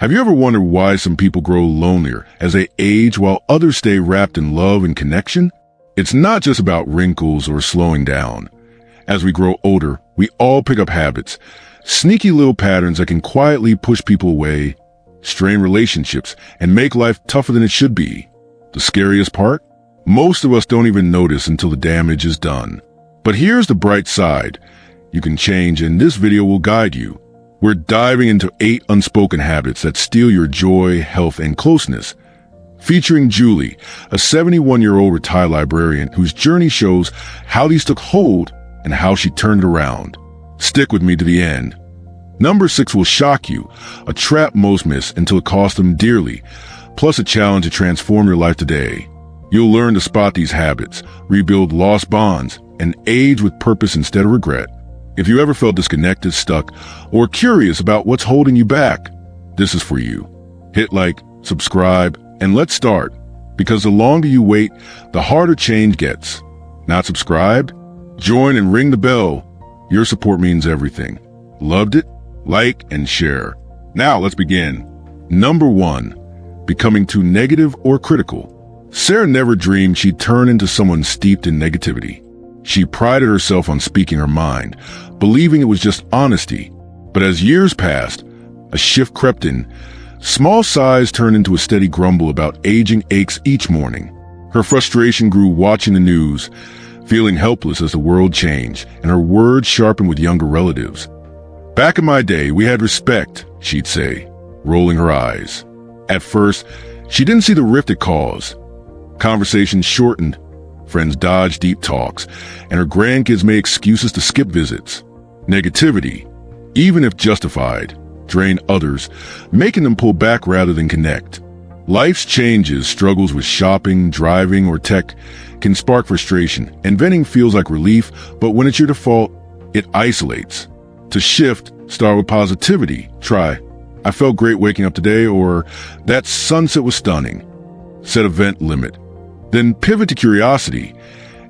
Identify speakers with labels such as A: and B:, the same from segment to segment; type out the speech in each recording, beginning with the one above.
A: Have you ever wondered why some people grow lonelier as they age while others stay wrapped in love and connection? It's not just about wrinkles or slowing down. As we grow older, we all pick up habits, sneaky little patterns that can quietly push people away, strain relationships, and make life tougher than it should be. The scariest part? Most of us don't even notice until the damage is done. But here's the bright side. You can change, and this video will guide you. We're diving into 8 unspoken habits that steal your joy, health, and closeness. Featuring Julie, a 71-year-old retired librarian whose journey shows how these took hold and how she turned it around. Stick with me to the end. Number 6 will shock you, a trap most miss until it costs them dearly, plus a challenge to transform your life today. You'll learn to spot these habits, rebuild lost bonds, and age with purpose instead of regret. If you ever felt disconnected, stuck, or curious about what's holding you back, this is for you. Hit like, subscribe, and let's start. Because the longer you wait, the harder change gets. Not subscribed? Join and ring the bell. Your support means everything. Loved it? Like and share. Now let's begin. Number 1, becoming too negative or critical. Sarah never dreamed she'd turn into someone steeped in negativity. She prided herself on speaking her mind, believing it was just honesty. But as years passed, a shift crept in. Small sighs turned into a steady grumble about aging aches each morning. Her frustration grew watching the news, feeling helpless as the world changed, and her words sharpened with younger relatives. Back in my day, we had respect, she'd say, rolling her eyes. At first, she didn't see the rift it caused. Conversations shortened, friends dodged deep talks, and her grandkids made excuses to skip visits. Negativity, even if justified, drained others, making them pull back rather than connect. Life's changes, struggles with shopping, driving, or tech can spark frustration, and venting feels like relief, but when it's your default, it isolates. To shift, start with positivity. Try, "I felt great waking up today," or "That sunset was stunning." Set a vent limit. Then pivot to curiosity.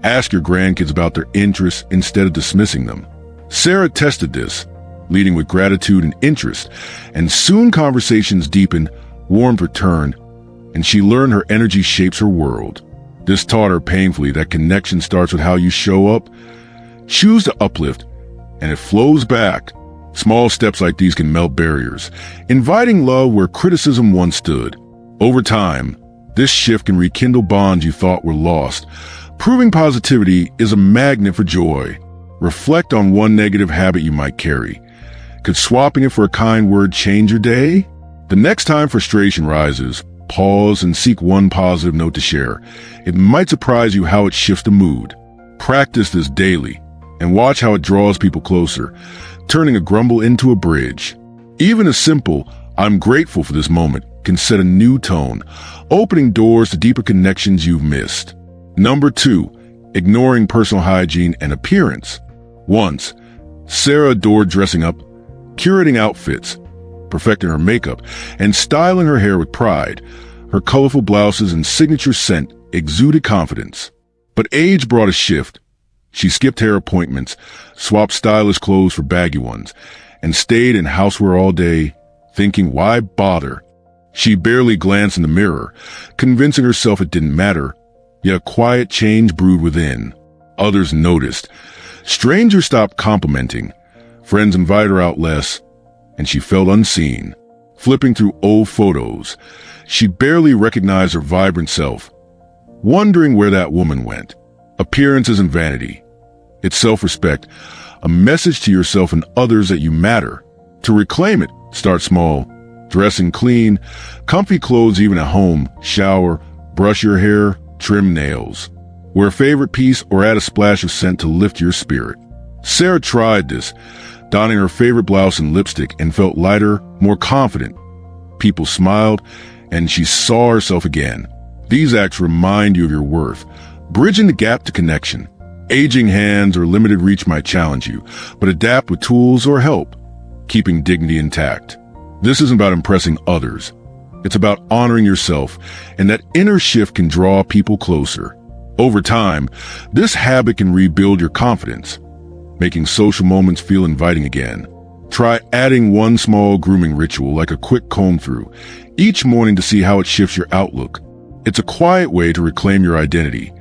A: Ask your grandkids about their interests instead of dismissing them. Sarah tested this, leading with gratitude and interest, and soon conversations deepened, warmth returned, and she learned her energy shapes her world. This taught her painfully that connection starts with how you show up. Choose to uplift, and it flows back. Small steps like these can melt barriers, inviting love where criticism once stood. Over time, this shift can rekindle bonds you thought were lost. Proving positivity is a magnet for joy. Reflect on one negative habit you might carry. Could swapping it for a kind word change your day? The next time frustration rises, pause and seek one positive note to share. It might surprise you how it shifts the mood. Practice this daily and watch how it draws people closer, turning a grumble into a bridge. Even a simple, "I'm grateful for this moment," can set a new tone, opening doors to deeper connections you've missed. Number 2, ignoring personal hygiene and appearance. Once, Sarah adored dressing up, curating outfits, perfecting her makeup, and styling her hair with pride. Her colorful blouses and signature scent exuded confidence. But age brought a shift. She skipped hair appointments, swapped stylish clothes for baggy ones, and stayed in housewear all day, thinking, why bother? She barely glanced in the mirror, convincing herself it didn't matter, yet a quiet change brewed within. Others noticed. Strangers stopped complimenting. Friends invited her out less, and she felt unseen. Flipping through old photos, she barely recognized her vibrant self, wondering where that woman went. Appearance isn't vanity. It's self-respect, a message to yourself and others that you matter. To reclaim it, start small. Dressing clean, comfy clothes even at home, shower, brush your hair, trim nails. Wear a favorite piece or add a splash of scent to lift your spirit. Sarah tried this, donning her favorite blouse and lipstick, and felt lighter, more confident. People smiled, and she saw herself again. These acts remind you of your worth, bridging the gap to connection. Aging hands or limited reach might challenge you, but adapt with tools or help, keeping dignity intact. This isn't about impressing others. It's about honoring yourself, and that inner shift can draw people closer. Over time, this habit can rebuild your confidence, making social moments feel inviting again. Try adding one small grooming ritual like a quick comb through each morning to see how it shifts your outlook. It's a quiet way to reclaim your identity,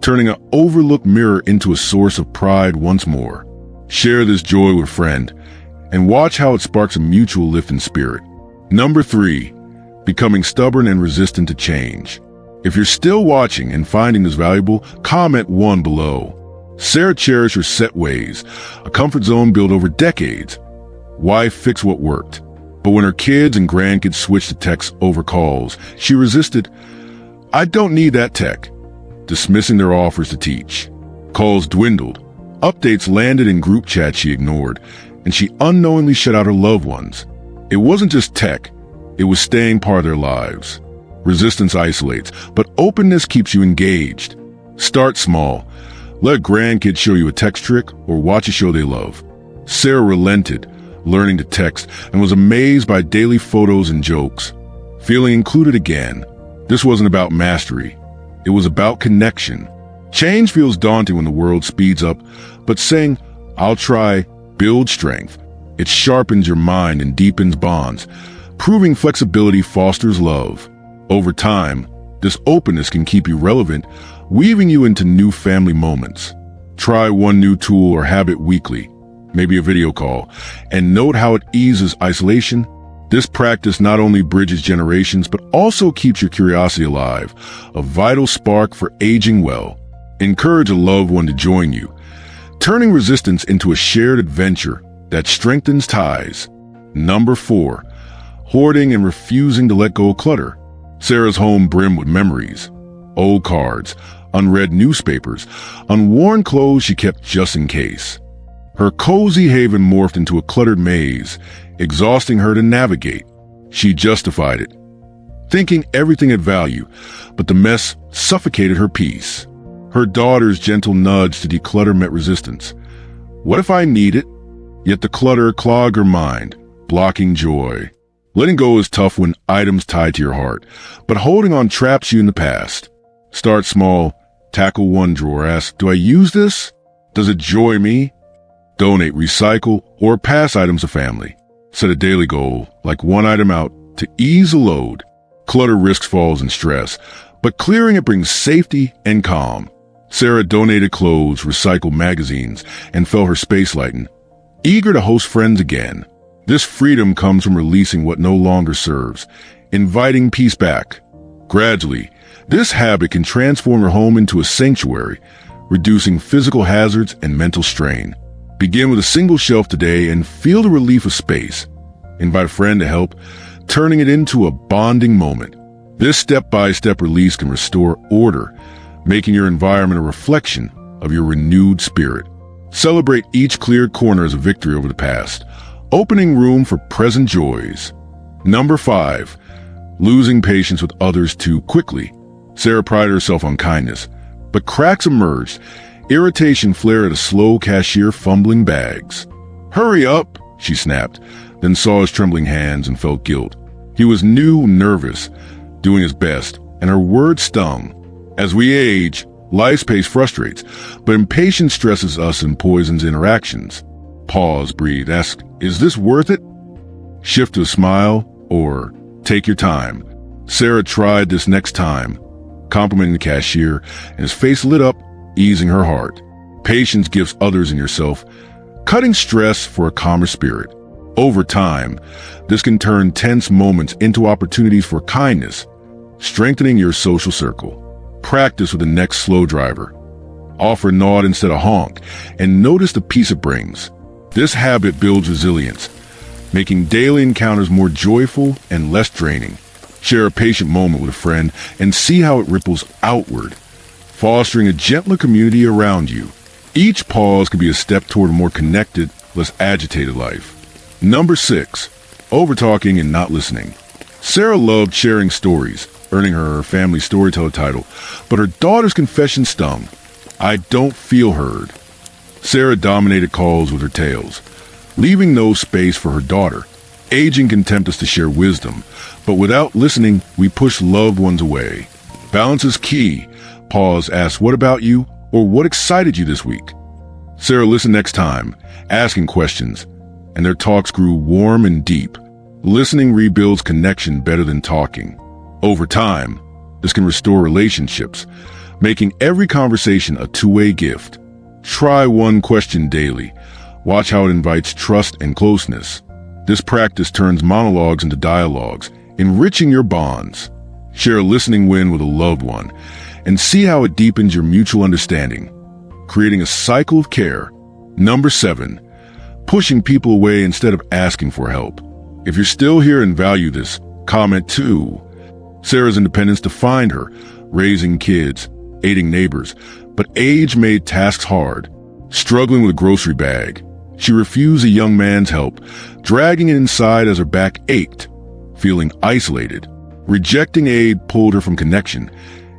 A: turning an overlooked mirror into a source of pride once more. Share this joy with a friend and watch how it sparks a mutual lift in spirit. Number 3, becoming stubborn and resistant to change. If you're still watching and finding this valuable, comment 1 below. Sarah cherished her set ways, a comfort zone built over decades. Why fix what worked? But when her kids and grandkids switched to text over calls, she resisted. I don't need that tech, dismissing their offers to teach. Calls dwindled. Updates landed in group chats she ignored, and she unknowingly shut out her loved ones. It wasn't just tech, it was staying part of their lives. Resistance isolates, but openness keeps you engaged. Start small. Let grandkids show you a text trick or watch a show they love. Sarah relented, learning to text, and was amazed by daily photos and jokes. Feeling included again. This wasn't about mastery. It was about connection. Change feels daunting when the world speeds up, but saying, I'll try, builds strength. It sharpens your mind and deepens bonds. Proving flexibility fosters love. Over time, this openness can keep you relevant, weaving you into new family moments. Try one new tool or habit weekly, maybe a video call, and note how it eases isolation. This practice not only bridges generations, but also keeps your curiosity alive, a vital spark for aging well. Encourage a loved one to join you, turning resistance into a shared adventure that strengthens ties. Number 4, hoarding and refusing to let go of clutter. Sarah's home brimmed with memories, old cards, unread newspapers, unworn clothes she kept just in case. Her cozy haven morphed into a cluttered maze, exhausting her to navigate. She justified it, thinking everything had value, but the mess suffocated her peace. Her daughter's gentle nudge to declutter met resistance. What if I need it? Yet the clutter clogged her mind, blocking joy. Letting go is tough when items tied to your heart, but holding on traps you in the past. Start small, tackle one drawer, ask, do I use this? Does it joy me? Donate, recycle, or pass items to family. Set a daily goal, like one item out, to ease the load. Clutter risks falls and stress, but clearing it brings safety and calm. Sarah donated clothes, recycled magazines, and felt her space lighten, eager to host friends again. This freedom comes from releasing what no longer serves, inviting peace back. Gradually, this habit can transform your home into a sanctuary, reducing physical hazards and mental strain. Begin with a single shelf today and feel the relief of space. Invite a friend to help, turning it into a bonding moment. This step-by-step release can restore order, making your environment a reflection of your renewed spirit. Celebrate each cleared corner as a victory over the past, opening room for present joys. Number 5, losing patience with others too quickly. Sarah prided herself on kindness, but cracks emerged. Irritation flared at a slow cashier fumbling bags. Hurry up, she snapped, then saw his trembling hands and felt guilt. He was new, nervous, doing his best, and her words stung. As we age, life's pace frustrates, but impatience stresses us and poisons interactions. Pause, breathe, ask, is this worth it? Shift to a smile, or take your time. Sarah tried this next time, complimenting the cashier, and his face lit up, easing her heart. Patience gives others and yourself, cutting stress for a calmer spirit. Over time, this can turn tense moments into opportunities for kindness, strengthening your social circle. Practice with the next slow driver. Offer nod instead of honk, and notice the peace it brings. This habit builds resilience, making daily encounters more joyful and less draining. Share a patient moment with a friend and see how it ripples outward, fostering a gentler community around you. Each pause can be a step toward a more connected, less agitated life. Number 6, overtalking and not listening. Sarah loved sharing stories, earning her family storyteller title, but her daughter's confession stung. I don't feel heard. Sarah dominated calls with her tales, leaving no space for her daughter. Aging can tempt us to share wisdom, but without listening, we push loved ones away. Balance is key. Pause, ask, what about you? Or what excited you this week? Sarah listened next time, asking questions, and their talks grew warm and deep. Listening rebuilds connection better than talking. Over time, this can restore relationships, making every conversation a two-way gift. Try one question daily. Watch how it invites trust and closeness. This practice turns monologues into dialogues, enriching your bonds. Share a listening win with a loved one, and see how it deepens your mutual understanding, creating a cycle of care. Number 7, pushing people away instead of asking for help. If you're still here and value this, comment 2. Sarah's independence defined her, raising kids, aiding neighbors, but age made tasks hard. Struggling with a grocery bag, she refused a young man's help, dragging it inside as her back ached. Feeling isolated, rejecting aid pulled her from connection.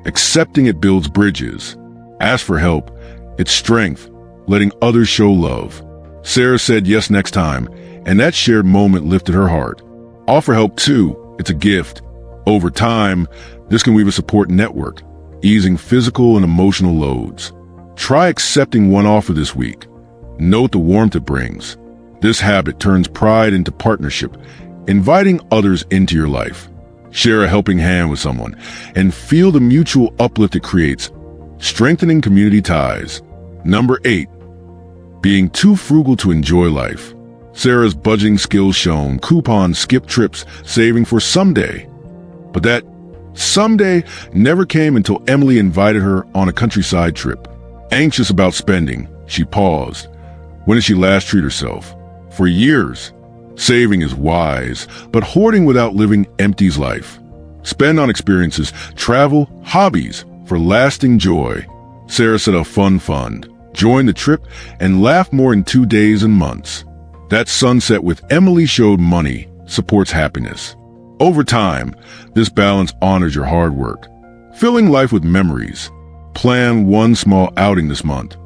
A: Accepting it builds bridges. Ask for help. It's strength, letting others show love. Sarah said yes next time, and that shared moment lifted her heart. Offer help too. It's a gift. Over time, this can weave a support network, easing physical and emotional loads. Try accepting one offer this week. Note the warmth it brings. This habit turns pride into partnership, inviting others into your life. Share a helping hand with someone and feel the mutual uplift it creates, strengthening community ties. Number 8, being too frugal to enjoy life. Sarah's budgeting skills shone, coupons, skip trips, saving for someday. But that someday never came until Emily invited her on a countryside trip. Anxious about spending, she paused. When did she last treat herself? For years. Saving is wise, but hoarding without living empties life. Spend on experiences, travel, hobbies for lasting joy. Sarah set a fun fund, joined the trip, and laughed more in 2 days and months. That sunset with Emily showed money supports happiness. Over time, this balance honors your hard work, filling life with memories. Plan one small outing this month.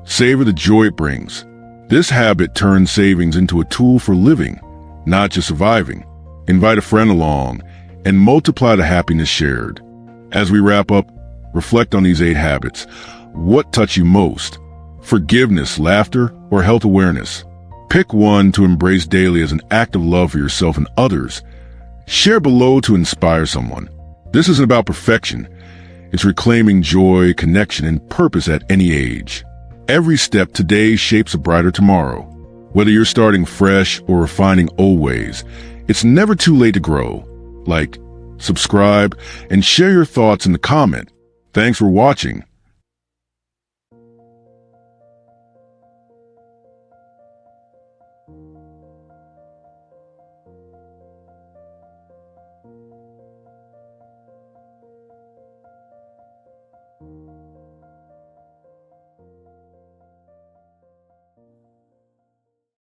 A: Savor the joy it brings. This habit turns savings into a tool for living, not just surviving. Invite a friend along and multiply the happiness shared. As we wrap up, reflect on these 8 habits. What touch you most? Forgiveness, laughter, or health awareness? Pick one to embrace daily as an act of love for yourself and others. Share below to inspire someone. This isn't about perfection. It's reclaiming joy, connection, and purpose at any age. Every step today shapes a brighter tomorrow. Whether you're starting fresh or refining old ways, it's never too late to grow. Like, subscribe, and share your thoughts in the comment. Thanks for watching.